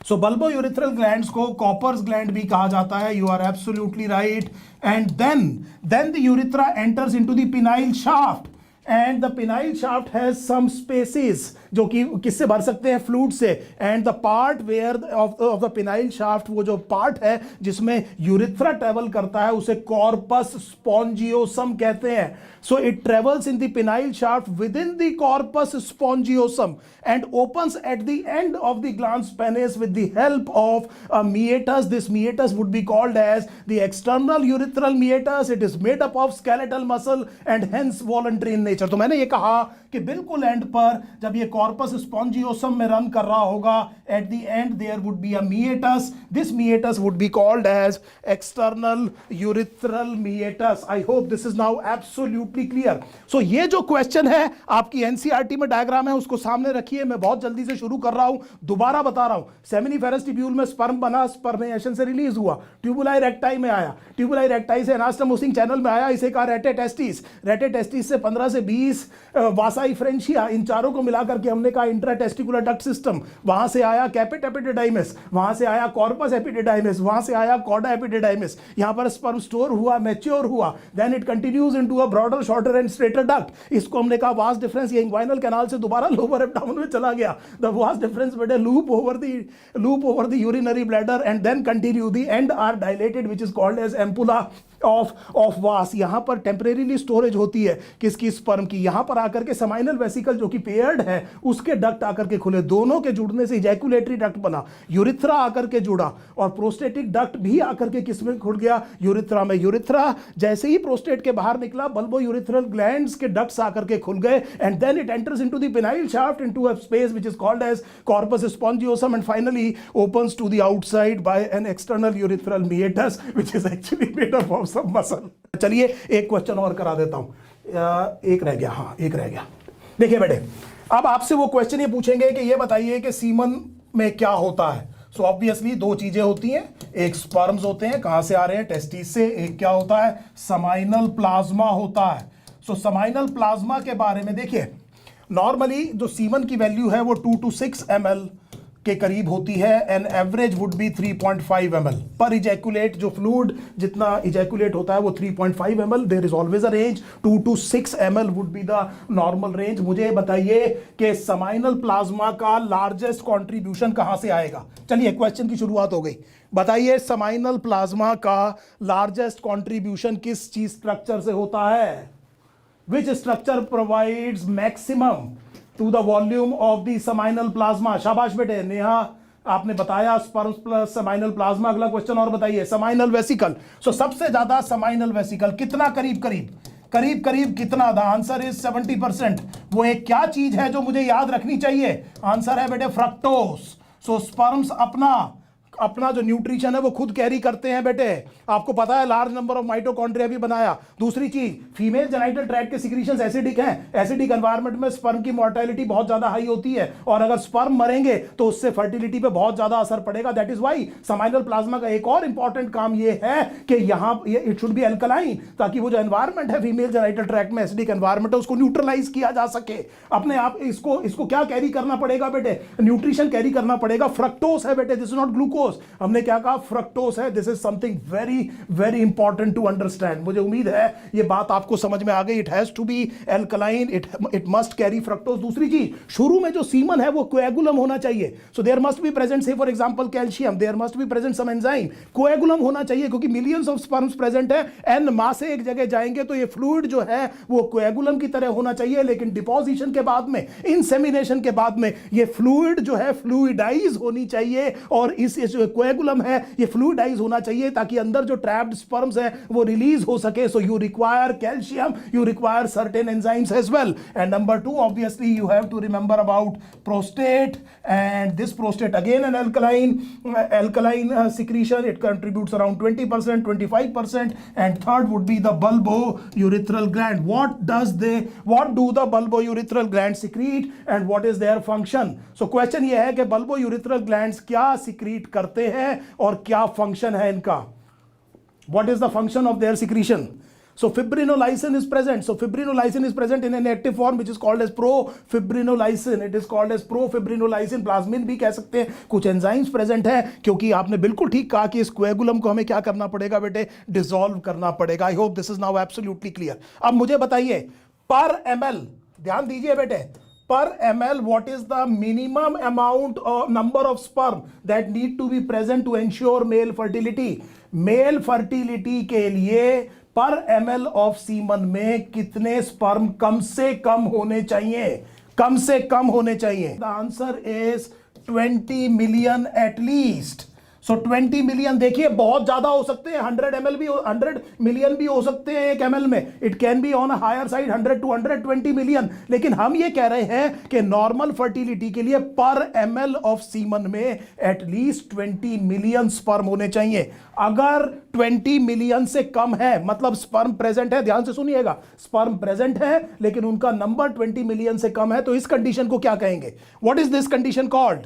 सो बल्बो यूरिथ्रल ग्लैंड्स को कॉपर्स ग्लैंड भी कहा जाता है, you are absolutely right. And then the urethra enters into the penile shaft, and the penile shaft has some spaces जो कि किससे भर सकते हैं, फ्लूइड से। And the part where of the penile shaft, वो जो पार्ट है जिसमें यूरिथ्रा ट्रेवल करता है, उसे कॉर्पस स्पॉन्जियोसम कहते हैं। So it travels in the penile shaft with in the corpus spongiosum and opens at the end of the glans penis with the help of a meatus. This meatus would be called as the external urethral meatus. It is made up of skeletal muscle and hence voluntary in nature. तो मैंने ये कहा कि बिल्कुल एंड पर जब ये कॉर्पस स्पॉन्जियोसम में रन कर रहा होगा, at the end there would be a meatus. This meatus would be called as external urethral meatus. I hope this is now absolutely clear. So ये जो क्वेश्चन है आपकी एनसीईआरटी में डायग्राम है, उसको सामने रखिए। मैं बहुत जल्दी से शुरू कर रहा हूं, दोबारा बता रहा हूं। सेमिनिफेरस ट्यूब्यूल में स्पर्म बना, स्पर्मेशन से रिलीज हुआ, ट्यूबुलाई रेक्टाई में आया, ट्यूबुलाई रेक्टाई से एनास्टमोसिंग चैनल में आया, इसे कहा रेटे टेस्टिस, रेटे टेस्टिस से 15 से 20 वासाई फ्रेंचिया, इन चारों को मिलाकर के हमने कहा इंट्राटेस्टिकुलर डक्ट सिस्टम। वहां से आया कैपिट एपिडिडाइमिस, वहां से आया कॉर्पस एपिडिडाइमिस, वहां से आया कॉर्डा एपिडिडाइमिस। यहां पर स्पर्म स्टोर हुआ, मैच्योर हुआ, then it continues into a broader, shorter and straighter duct. इसको हमने कहा वास्ट डिफरेंस, ये इंग्वाइनल कैनाल से दोबारा लोअर एब्डोमेन में चला गया। द वास्ट डिफरेंस बेटे loop over the urinary bladder and then continue, the end are dilated which is called as ampulla of vas. यहां पर टेम्परेरीली स्टोरेज होती है किसकी, स्पर्म की। यहां पर आकर के समाइनल वेसिकल जो कि पेयर्ड है उसके डक्ट आकर के खुले, दोनों के जुड़ने से इजैकुलेटरी डक्ट बना, यूरिथ्रा आकर के जुड़ा, और प्रोस्टेटिक डक्ट भी आकर के किसमें खुल गया, यूरिथ्रा में। यूरिथ्रा जैसे ही प्रोस्टेट के बाहर निकला, बल्बो यूरिथ्रल ग्लैंड्स के डक्ट्स आकर के खुल गए, and then it enters into the penile shaft into a space which is called as corpus spongiosum and finally opens to the outside by an external urethral meatus which is actually made up of some muscle. चलिए एक क्वेश्चन और करा देता हूं, एक रह गया, हाँ एक रह गया। देखिए बेटे, अब आपसे वो क्वेश्चन ये पूछेंगे कि ये बताइए कि सीमन में क्या होता है। सो ऑब्वियसली दो चीजें होती हैं, एक स्पर्म्स होते हैं, कहां से आ रहे हैं, टेस्टिस से, एक क्या होता है, समाइनल प्लाज्मा होता है। सो समाइनल प्लाज्मा के बारे में देखिए, नॉर्मली जो सीमन की वैल्यू है वो 2 to 6 ml के करीब होती है, an average would be 3.5 ml पर इजैकुलेट। जो फ्लूइड जितना इजैकुलेट होता है वो 3.5 ml, there is always a range, 2 to 6 ml would be the normal range. मुझे बताइए कि समाइनल प्लाज्मा का लार्जेस्ट कंट्रीब्यूशन कहां से आएगा। चलिए क्वेश्चन की शुरुआत हो गई, बताइए समाइनल प्लाज्मा का लार्जेस्ट कंट्रीब्यूशन किस चीज स्ट्रक्चर से होता है, which structure provides maximum to the volume of the seminal plasma. शाबाश बेटे, नेहा आपने बताया स्पर्म्स प्लस समाइनल प्लाज्मा। अगला क्वेश्चन और बताइए, समाइनल वेसिकल। सो सबसे ज्यादा समाइनल वेसिकल कितना, करीब करीब कितना, द आंसर इज 70%। वो एक क्या चीज है जो मुझे याद रखनी चाहिए, आंसर है बेटे फ्रक्टोस। सो स्पर्म्स अपना जो न्यूट्रिशन है वो खुद कैरी करते हैं बेटे। आपको पता है लार्ज नंबर ऑफ माइटोकॉन्ड्रिया भी बनाया। दूसरी चीज, फीमेल जेनाइटल ट्रैक्ट के सिक्रीशंस एसिडिक हैं, एसिडिक एनवायरनमेंट में स्पर्म की मोर्टेलिटी बहुत ज्यादा हाई होती है, और अगर स्पर्म मरेंगे तो उससे फर्टिलिटी पे बहुत ज्यादा असर पड़ेगा। That is why seminal plasma का एक और इंपॉर्टेंट काम ये है कि यहां इट शुड बी एल्कलाइन, ताकि वो जो एनवायरनमेंट है फीमेल जेनाइटल ट्रैक्ट में एसिडिक एनवायरनमेंट है उसको न्यूट्रलाइज किया जा सके। अपने आप इसको क्या कैरी करना पड़ेगा बेटे, न्यूट्रिशन कैरी करना पड़ेगा। फ्रक्टोस है बेटे, this is not glucose, glucose, हमने क्या कहा, फ्रक्टोज है। This is something very very important to understand. मुझे उम्मीद है ये बात आपको समझ में आ गई। It has to be alkaline, it must carry fructose. दूसरी चीज, शुरू में जो सीमन है वो कोएगुलम होना चाहिए। So there must be present, say for example calcium, there must be present some enzyme. Coagulum होना चाहिए क्योंकि मिलियंस ऑफ स्पर्म्स प्रेजेंट है, एन मास से एक जगह जाएंगे तो ये फ्लूइड जो है वो कोएगुलम की तरह होना चाहिए। लेकिन डिपोजिशन के बाद में, इंसेमिनेशन के बाद में ये फ्लूइड जो है फ्लूइडाइज होनी चाहिए, और इस जो कोएगुलम है ये फ्लूइडाइज होना चाहिए ताकि अंदर जो ट्रैप्ड स्पर्म्स है वो रिलीज हो सके। So you require calcium, you require certain enzymes as well. And number 2, obviously you have to remember about prostate, and this prostate again an alkaline secretion. It contributes around 20%, 25%. And third would be the bulbourethral gland. What do the bulbourethral glands secrete and what is their function? So question ये है कि bulbourethral glands क्या secrete करते हैं और क्या function है इनका? What is the function of their secretion? So fibrinolysin is present. So fibrinolysin is present in an active form which is called as profibrinolysin. It is called as profibrinolysin. Plasmin भी कह सकते हैं। कुछ एंजाइम्स प्रेजेंट है, क्योंकि आपने बिल्कुल ठीक कहा कि इस कोएगुलम को हमें क्या करना पड़ेगा बेटे, डिसॉल्व करना पड़ेगा। I hope this is now absolutely clear. अब मुझे बताइए पर ml, ध्यान दीजिए बेटे, per ml what is the minimum amount or number of sperm that need to be present to ensure male fertility? Mail fertility के लिए पर ml ऑफ सीमन में कितने स्पर्म कम से कम होने चाहिए? कम से कम होने चाहिए। The answer is 20 million at least. So 20 million, देखिए बहुत ज्यादा हो सकते हैं, 100 ml भी, 100 मिलियन भी हो सकते हैं एक ml में। It can be on higher side 100 to 120 million. लेकिन हम ये कह रहे हैं कि नॉर्मल फर्टिलिटी के लिए पर ml ऑफ सीमन में एटलीस्ट 20 मिलियन स्पर्म होने चाहिए। अगर 20 मिलियन से कम है, मतलब स्पर्म प्रेजेंट है, ध्यान से सुनिएगा, स्पर्म प्रेजेंट है लेकिन उनका नंबर 20 मिलियन से कम है, तो इस कंडीशन को क्या कहेंगे? What is this condition called?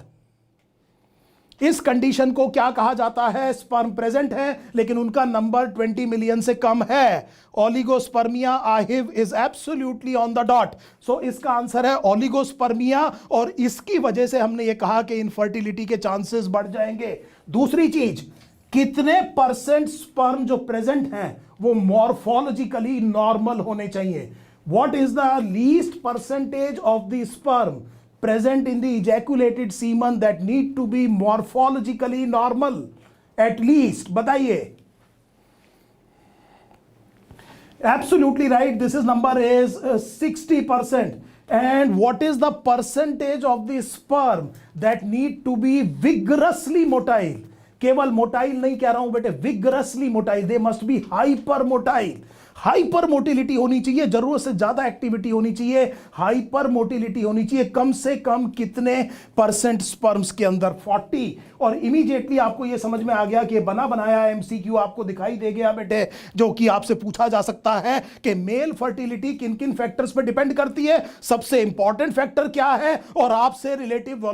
इस कंडीशन को क्या कहा जाता है? स्पर्म प्रेजेंट है लेकिन उनका नंबर 20 मिलियन से कम है। ओलिगोस्पर्मिया आहिव is absolutely on the dot. So इसका आंसर है ओलिगोस्पर्मिया, और इसकी वजह से हमने ये कहा कि इनफर्टिलिटी के चांसेस बढ़ जाएंगे। दूसरी चीज, कितने परसेंट स्पर्म जो प्रेजेंट हैं वो मॉर्फोलॉजिकली नॉर्मल होने चाहिए? What is the least percentage of the sperm present in the ejaculated semen that need to be morphologically normal? At least, बताइए। Absolutely right. This is number is 60%. And what is the percentage of the sperm that need to be vigorously motile? केवल मोटाइल नहीं कह रहा हूं बेटे, vigorously motile. They must be hyper motile. Hyper motility होनी चाहिए, जरूरत से ज्यादा एक्टिविटी होनी चाहिए, हाइपर मोटिलिटी होनी चाहिए। कम से कम कितने परसेंट स्पर्म्स के अंदर? 40। और इमीडिएटली आपको यह समझ में आ गया कि बना बनाया एमसीक्यू आपको दिखाई दे गया बेटे, जो कि आपसे पूछा जा सकता है कि मेल फर्टिलिटी किन किन फैक्टर्स पर डिपेंड करती है, सबसे इंपॉर्टेंट फैक्टर क्या है, और आपसे रिलेटिव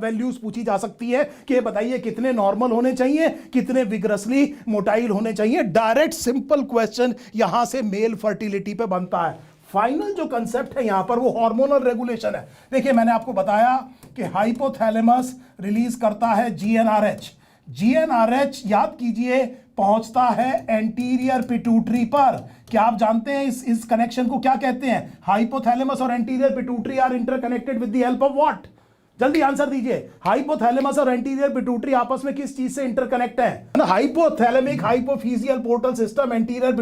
वैल्यूज पूछी जा सकती है कि बताइए कितने नॉर्मल होने चाहिए, कितने विग्रसली मोटाइल होने चाहिए। डायरेक्ट सिंपल क्वेश्चन यहां से मेल फर्टिलिटी पे बनता है। फाइनल जो कंसेप्ट है यहां पर वो हार्मोनल रेगुलेशन है। देखिए मैंने आपको बताया कि हाइपोथैलेमस रिलीज करता है जीएनआरएच। जीएनआरएच याद कीजिए पहुंचता है एंटीरियर पिट्यूटरी पर। क्या आप जानते हैं इस कनेक्शन को क्या कहते हैं? हाइपोथैलेमस और anterior pituitary are interconnected with the help of what? जल्दी आंसर दीजिए। हाइपोथैलेमस और एंटीरियर पिट्यूटरी आपस में किस चीज से इंटरकनेक्ट है? Hypothalamic hypophyseal portal system, anterior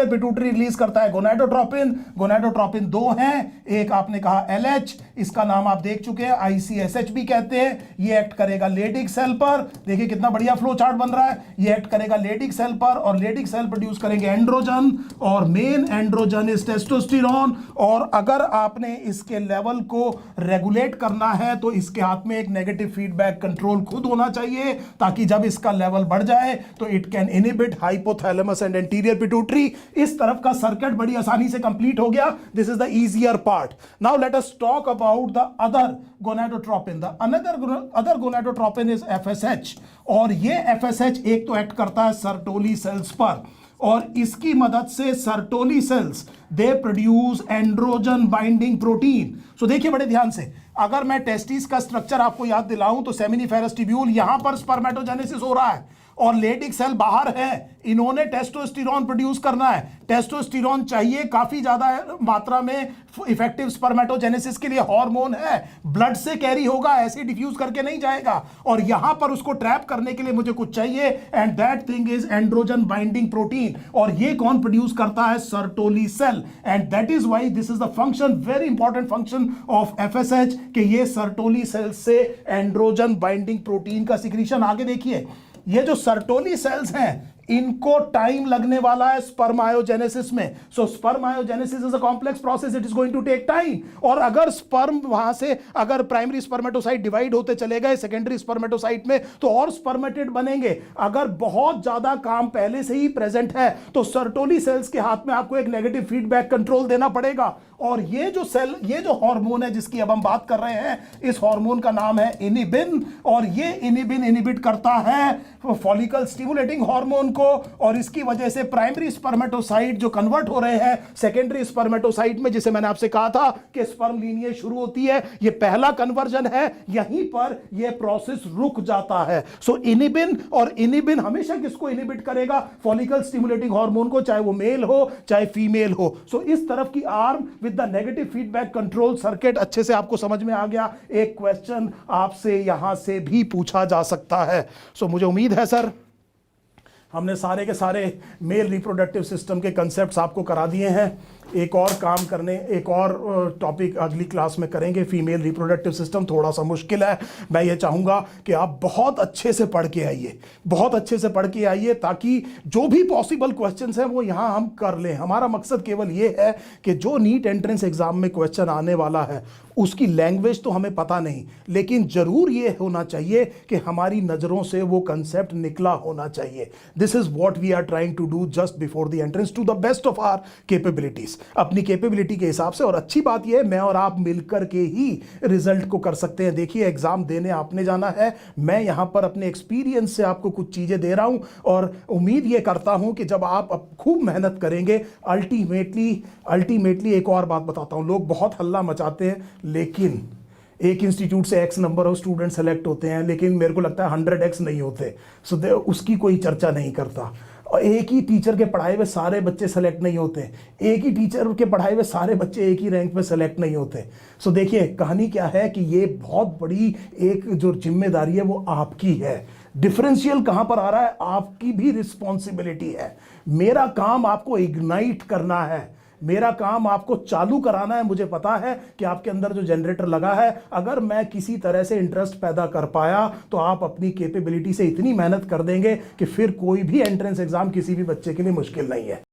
pituitary release करता है गोनाडोट्रोपिन। गोनाडोट्रोपिन 2 हैं, एक आपने कहा एलएच, इसका नाम आप देख चुके हैं, आईसीएसएच भी कहते हैं। ये एक्ट करेगा लेडिक सेल पर। देखिए कितना बढ़िया फ्लो चार्ट बन रहा है। ये एक्ट करेगा लेडिक सेल पर, और लेडिक सेल प्रोड्यूस करेंगे एंड्रोजन, और मेन एंड्रोजन इज टेस्टोस्टेरोन। और अगर आपने इसके लेवल को रेगुलेट करना है तो इसके हाथ में एक नेगेटिव फीडबैक कंट्रोल खुद होना चाहिए, ताकि जब इसका लेवल बढ़ जाए तो it can inhibit hypothalamus and anterior pituitary. इस तरफ का सर्किट बड़ी आसानी से कंप्लीट हो गया। This is the easier part. Now let us talk about the other gonadotropin. The other gonadotropin is FSH, और ये एफएसएच एक तो एक्ट करता है सर्टोली सेल्स पर, और इसकी मदद से Sertoli cells they produce androgen binding protein. So देखिए बड़े ध्यान से, अगर मैं टेस्टिस का स्ट्रक्चर आपको याद दिलाऊं तो सेमिनिफेरस ट्यूब्यूल, यहां पर स्पर्मेटोजेनेसिस हो रहा है और लेडिक सेल बाहर है, इन्होंने टेस्टोस्टेरोन प्रोड्यूस करना है। टेस्टोस्टेरोन चाहिए काफी ज्यादा मात्रा में इफेक्टिव स्पर्मेटोजेनेसिस के लिए, हार्मोन है, ब्लड से कैरी होगा, ऐसे डिफ्यूज करके नहीं जाएगा, और यहां पर उसको ट्रैप करने के लिए मुझे कुछ चाहिए, and that thing is androgen binding protein. और ये कौन प्रोड्यूस करता है? Sertoli cell. And that is why this is the function, very important function of FSH, कि ये सर्टोली सेल से एंड्रोजन बाइंडिंग प्रोटीन का सिक्रीशन। आगे देखिए, ये जो सर्टोली सेल्स हैं इनको टाइम लगने वाला है स्पर्मायोजेनेसिस में। So spermiogenesis is a complex process, it is going to take time. और अगर स्पर्म वहां से अगर प्राइमरी स्पर्मेटोसाइट डिवाइड होते चले गए सेकेंडरी स्पर्मेटोसाइट में तो और स्पर्मेटिड बनेंगे। अगर बहुत ज्यादा काम पहले से ही प्रेजेंट है तो सर्टोली सेल्स के हाथ में आपको एक नेगेटिव फीडबैक कंट्रोल देना पड़ेगा। और ये जो सेल, ये जो हार्मोन है जिसकी अब हम बात कर रहे हैं, इस हार्मोन का नाम है इनिबिन। और ये इनिबिन इनिबिट करता है फॉलिकल स्टिमुलेटिंग हार्मोन को, और इसकी वजह से प्राइमरी स्पर्मेटोसाइट जो कन्वर्ट हो रहे हैं सेकेंडरी स्पर्मेटोसाइट में, जिसे मैंने आपसे कहा था कि स्पर्म लीनिएज शुरू होती है, ये पहला कन्वर्जन है, यहीं पर ये प्रोसेस रुक जाता है। सो इनिबिन, और इनिबिन हमेशा किसको इनिबिट करेगा? फॉलिकल स्टिमुलेटिंग हार्मोन को, चाहे वो मेल हो चाहे फीमेल हो। सो इस तरफ की arm with the negative feedback control circuit अच्छे से आपको समझ में आ गया। एक क्वेश्चन आपसे यहां से भी पूछा जा सकता है। सो मुझे उम्मीद है सर हमने सारे के सारे मेल रिप्रोडक्टिव सिस्टम के कंसेप्ट्स आपको करा दिए हैं। एक और काम करने, एक और टॉपिक अगली क्लास में करेंगे। फीमेल रिप्रोडक्टिव सिस्टम थोड़ा सा मुश्किल है, मैं ये चाहूँगा कि आप बहुत अच्छे से पढ़ के आइए, बहुत अच्छे से पढ़ के आइए, ताकि जो भी पॉसिबल क्वेश्चंस हैं वो यहाँ हम कर लें। हमारा मकसद केवल ये है कि जो नीट एंट्रेंस एग्जाम में क्वेश्चन आने वाला है उसकी लैंग्वेज तो हमें पता नहीं, लेकिन जरूर ये होना चाहिए कि हमारी नज़रों से वो कंसेप्ट निकला होना चाहिए। This is what we are trying to do just before the entrance to the best of our capabilities, अपनी कैपेबिलिटी के हिसाब से। और अच्छी बात यह है मैं और आप मिलकर के ही रिजल्ट को कर सकते हैं। देखिए एग्जाम देने आपने जाना है, मैं यहां पर अपने एक्सपीरियंस से आपको कुछ चीजें दे रहा हूं, और उम्मीद ये करता हूं कि जब आप खूब मेहनत करेंगे अल्टीमेटली एक और बात बताता हूं, लोग बहुत हल्ला मचाते हैं, लेकिन एक इंस्टीट्यूट से x number of student select होते हैं, लेकिन मेरे को लगता है 100x नहीं होते। सो उसकी कोई चर्चा नहीं करता। और एक ही टीचर के पढ़ाए हुए सारे बच्चे सेलेक्ट नहीं होते, एक ही टीचर के पढ़ाए हुए सारे बच्चे एक ही रैंक पे सेलेक्ट नहीं होते। सो देखिए कहानी क्या है कि ये बहुत बड़ी एक जो जिम्मेदारी है वो आपकी है। डिफरेंशियल कहां पर आ रहा है? आपकी भी रिस्पॉन्सिबिलिटी है। मेरा काम आपको इग्नाइट करना है, मेरा काम आपको चालू कराना है। मुझे पता है कि आपके अंदर जो जनरेटर लगा है, अगर मैं किसी तरह से इंटरेस्ट पैदा कर पाया तो आप अपनी कैपेबिलिटी से इतनी मेहनत कर देंगे कि फिर कोई भी एंट्रेंस एग्जाम किसी भी बच्चे के लिए मुश्किल नहीं है।